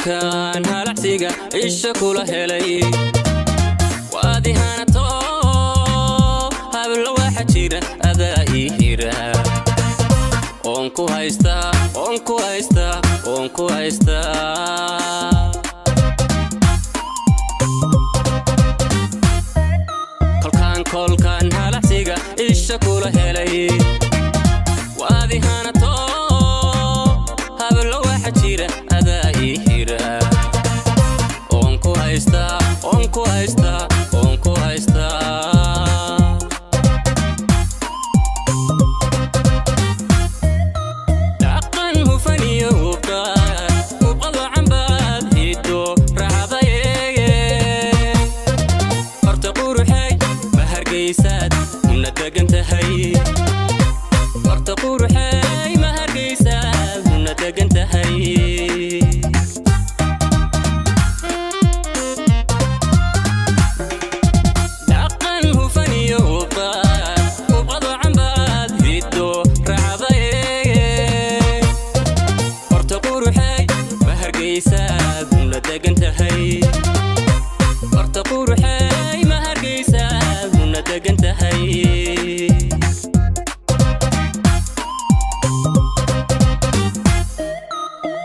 kolkan halacsiga isha kula helay waadi hanato hablo waxa jira adaa ii hira on ku haysta kolkan halacsiga isha kula helay waadi hanato hablo waxa jira adaa ii hira on ku haysta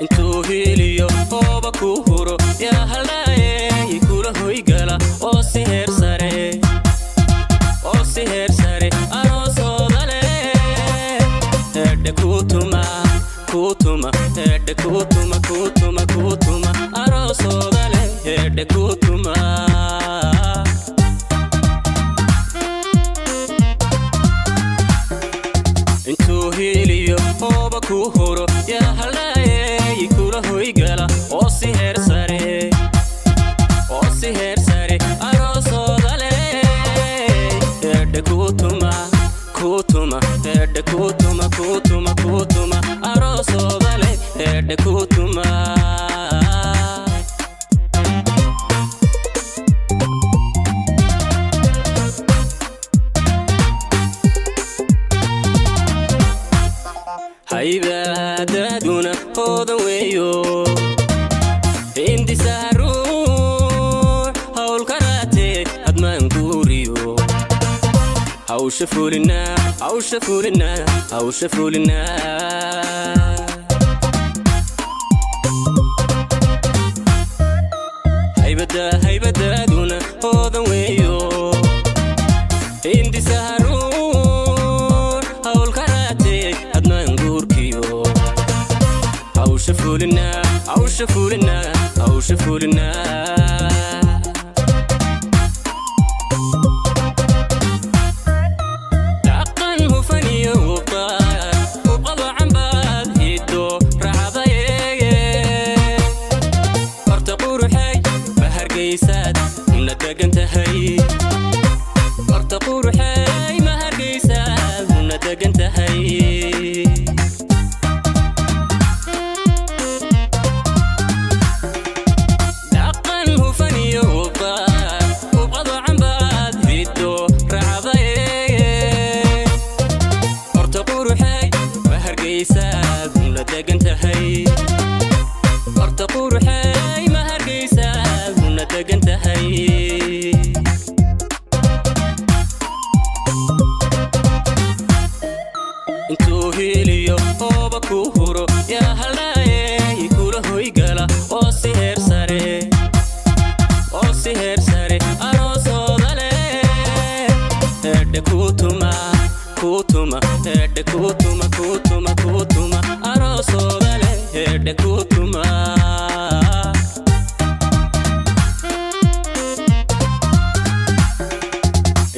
intuu hiliyo hooba ku huro yaa halaaye kula hoygala oo si heer sare aroosooda leh hedhe kutuma aroosooda leh hedhe kutuma intuu hiliyo hooba ku huro yaa halaaye kula hoygala oo si heer sare aroosooda leh hedhe kutuma aroosooda leh hedhe kutuma haybadaduna hoodan weeyo hindisaru hawl karaatee hadmaan guuriyo hawsha fulina haybadaduna hoodan weeyo hindisaru hawl karaatee hadmaan guurkiyo hawsha fulina intuu hiliyo hooba ku huro yaa halaaye kula hoygala oo si heer sare aroosooda leh hedhe kutuma aroosooda leh hedhe kutuma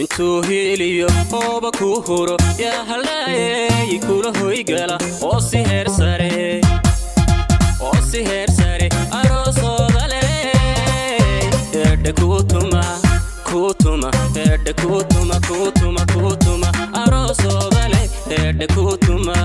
intuu hiliyo hooba ku huro yaa halaaye kula hoygala oo si heer sare aroosooda leh hedhe kutuma aroosooda leh hedhe kutuma